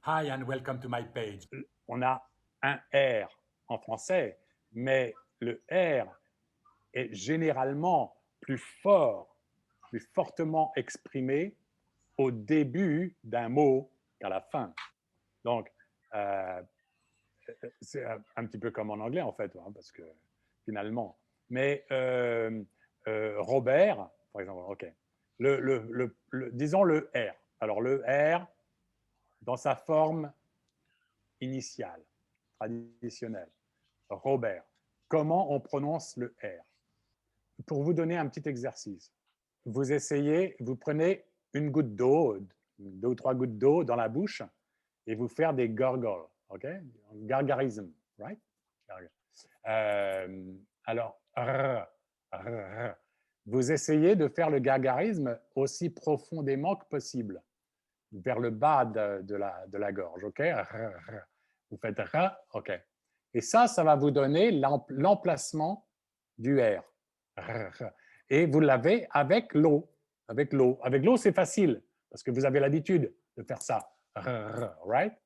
Hi and welcome to my page. On a un R en français, mais le R est généralement plus fort, plus fortement exprimé au début d'un mot qu'à la fin. Donc, euh, c'est un petit peu comme en anglais, en fait, hein, parce que finalement. Mais Robert, par exemple, OK. Disons le R. Alors, le R, dans sa forme initiale, traditionnelle. Robert. Comment on prononce le R? Pour vous donner un petit exercice, vous essayez, vous prenez une goutte d'eau, 2 ou 3 gouttes d'eau dans la bouche et vous faire des gargles, ok? Gargarisme, right? Alors, vous essayez de faire le gargarisme aussi profondément que possible, vers le bas de la gorge, ok? Vous faites ok. Et ça va vous donner l'emplacement du R. Et vous l'avez avec l'eau. Avec l'eau. Avec l'eau, c'est facile, parce que vous avez l'habitude de faire ça. Right?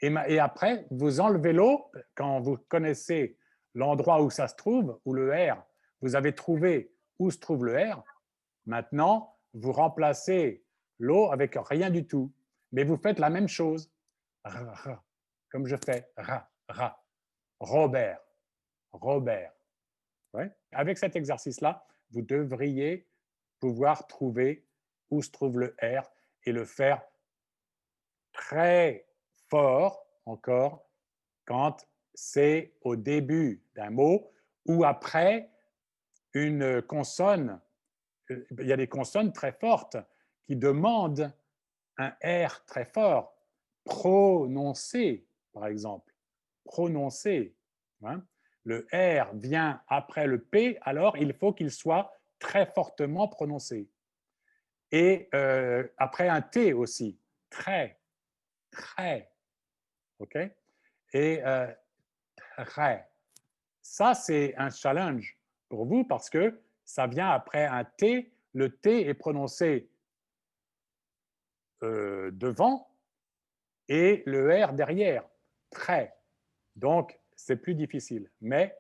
Et après, vous enlevez l'eau quand vous connaissez l'endroit où ça se trouve, où le R, vous avez trouvé où se trouve le R. Maintenant, vous remplacez l'eau avec rien du tout. Mais vous faites la même chose. Comme je fais. Robert. Robert. Ouais. Avec cet exercice-là, vous devriez pouvoir trouver où se trouve le R et le faire très fort encore quand c'est au début d'un mot ou après une consonne. Il y a des consonnes très fortes qui demandent un R très fort, prononcé, par exemple. Prononcé. Hein? Le R vient après le P, alors il faut qu'il soit très fortement prononcé. Et après un T aussi, très, très. OK? Et très. Ça, c'est un challenge pour vous parce que ça vient après un T. Le T est prononcé devant et le R derrière. Très. Donc, c'est plus difficile. Mais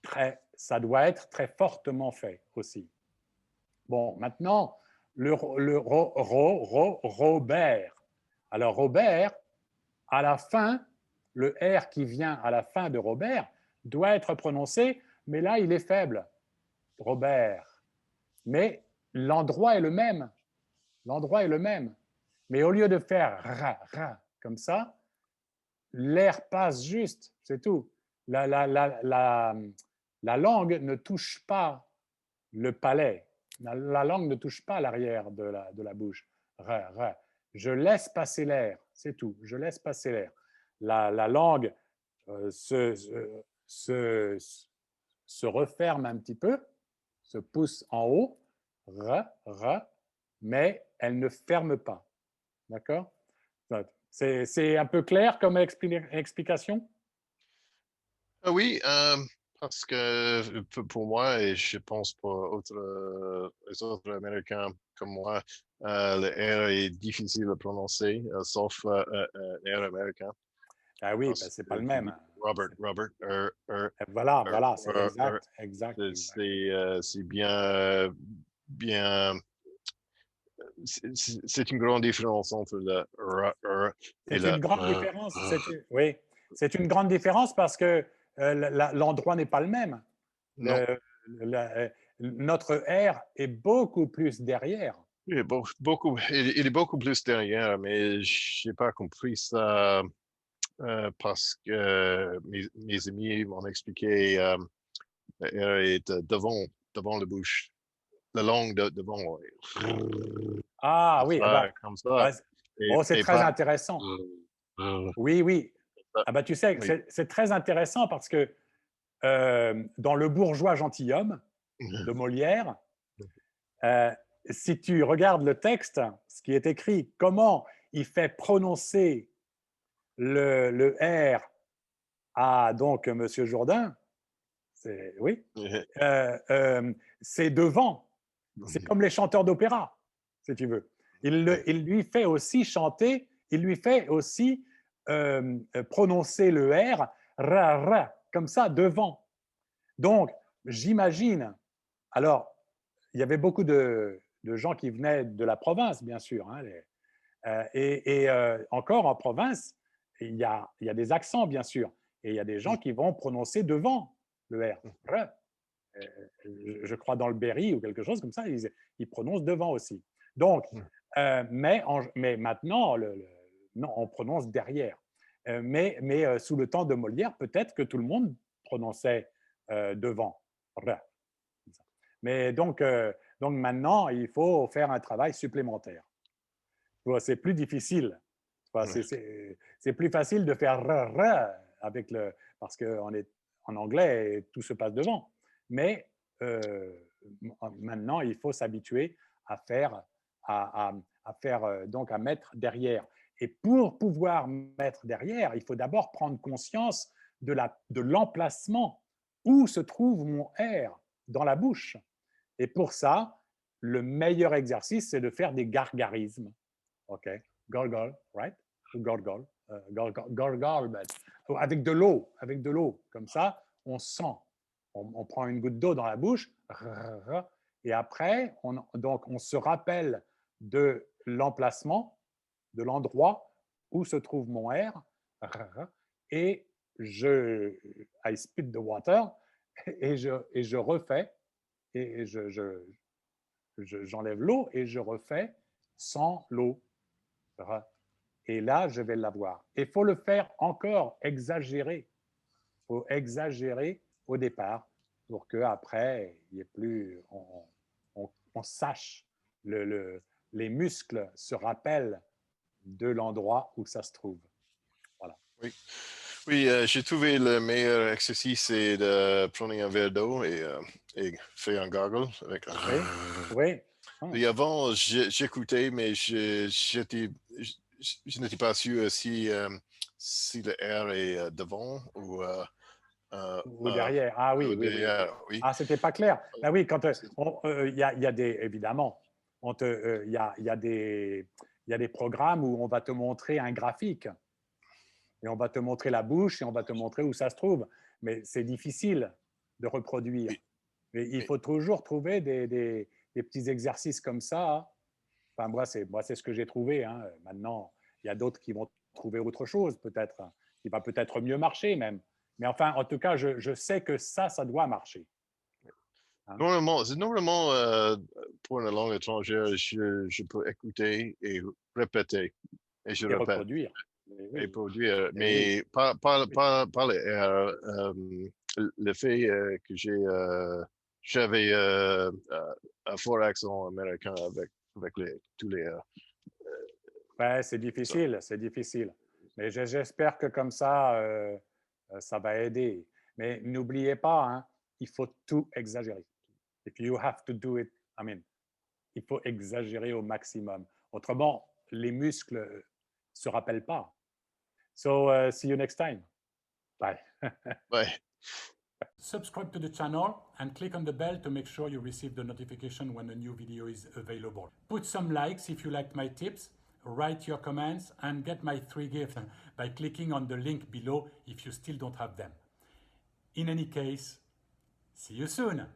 très, ça doit être très fortement fait aussi. Bon, maintenant, Robert. Alors, Robert, à la fin, le R qui vient à la fin de Robert doit être prononcé, mais là, il est faible. Robert. Mais l'endroit est le même. L'endroit est le même. Mais au lieu de faire ra, comme ça, l'air passe juste, c'est tout. La langue ne touche pas le palais. La langue ne touche pas l'arrière de la bouche. Je laisse passer l'air, c'est tout. Je laisse passer l'air. La langue se, se referme un petit peu, se pousse en haut, mais elle ne ferme pas. D'accord? C'est un peu clair comme explication? Ah oui, parce que pour moi, et je pense pour les autres Américains comme moi, le R est difficile à prononcer, sauf le R américain. Ah oui, ben, Parce c'est que pas le tu même. dis Robert, Robert, Voilà, voilà, c'est R, R. exact, exact, exact. C'est bien, bien, c'est une grande différence entre le R et C'est le une grande différence. Oui, c'est une grande différence parce que l'endroit n'est pas le même. Non. Le, notre R est beaucoup plus derrière. Il est beaucoup, il est beaucoup plus derrière, mais je n'ai pas compris ça parce que mes amis m'ont expliqué elle est devant la bouche, la langue devant, Ah oui, ah bah, comme ça, bah, oh, c'est et très pas. intéressant. euh, Oui, oui. ça. Ah bah, tu sais, Oui. c'est très intéressant parce que dans Le bourgeois gentilhomme de Molière, euh, si tu regardes le texte, ce qui est écrit, comment il fait prononcer le R à donc Monsieur Jourdain, oui, euh, euh, c'est devant. C'est comme les chanteurs d'opéra, si tu veux. Il lui fait aussi chanter il lui fait aussi prononcer le R, ra, comme ça, devant. Donc, j'imagine, alors, il y avait beaucoup de gens qui venaient de la province, bien sûr, hein, encore en province, il y a des accents, bien sûr, et il y a des gens qui vont prononcer devant le R. Je crois dans le Berry ou quelque chose comme ça, ils prononcent devant aussi. Donc, mais maintenant, non, on prononce derrière. Mais sous le temps de Molière, peut-être que tout le monde prononçait devant. Mais donc maintenant, il faut faire un travail supplémentaire. C'est plus difficile. C'est plus facile de faire avec parce qu'en anglais, tout se passe devant. Mais maintenant, il faut s'habituer à faire, donc à mettre derrière. Et pour pouvoir mettre derrière, il faut d'abord prendre conscience de l'emplacement où se trouve mon R dans la bouche. Et pour ça, le meilleur exercice, c'est de faire des gargarismes. OK? Gargle, right? Gargle. Gargle, avec de l'eau. Comme ça, on sent. On prend une goutte d'eau dans la bouche, et après, on se rappelle de l'emplacement, de l'endroit où se trouve mon R, et I spit the water, et je refais, et j'enlève l'eau, et je refais sans l'eau. Et là, je vais l'avoir. Il faut le faire encore exagérer. Il faut exagérer au départ pour qu'après, il y ait plus, on sache, les muscles se rappellent de l'endroit où ça se trouve. Voilà. Oui, oui, j'ai trouvé le meilleur exercice, c'est de prendre un verre d'eau et faire un gargle avec. Oui, oui. Et avant, j'écoutais, mais je n'étais pas sûr si le R est devant ou derrière. Ah oui, oui, derrière. oui. Ah, c'était pas clair. Ben oui, quand il y a des, évidemment, il y a des programmes où on va te montrer un graphique et on va te montrer la bouche et on va te montrer où ça se trouve. Mais c'est difficile de reproduire. Mais il faut toujours trouver des petits exercices comme ça. Enfin, moi, c'est ce que j'ai trouvé. Hein. Maintenant, il y a d'autres qui vont trouver autre chose, peut-être, qui va peut-être mieux marcher même. Mais enfin, en tout cas, je sais que ça doit marcher. Hein? Normalement pour une langue étrangère, je peux écouter et répéter. Et je répète. Reproduire. Et produire. Mais pas le fait que j'avais un fort accent américain avec tous les. Ouais, c'est difficile, c'est difficile. Mais j'espère que comme ça, ça va aider. Mais n'oubliez pas, hein, il faut tout exagérer. If you have to do it, il faut exagérer au maximum. Autrement, les muscles ne se rappellent pas. So, see you next time. Bye. Bye. Subscribe to the channel and click on the bell to make sure you receive the notification when a new video is available. Put some likes if you liked my tips, write your comments, and get my 3 gifts by clicking on the link below if you still don't have them. In any case, see you soon!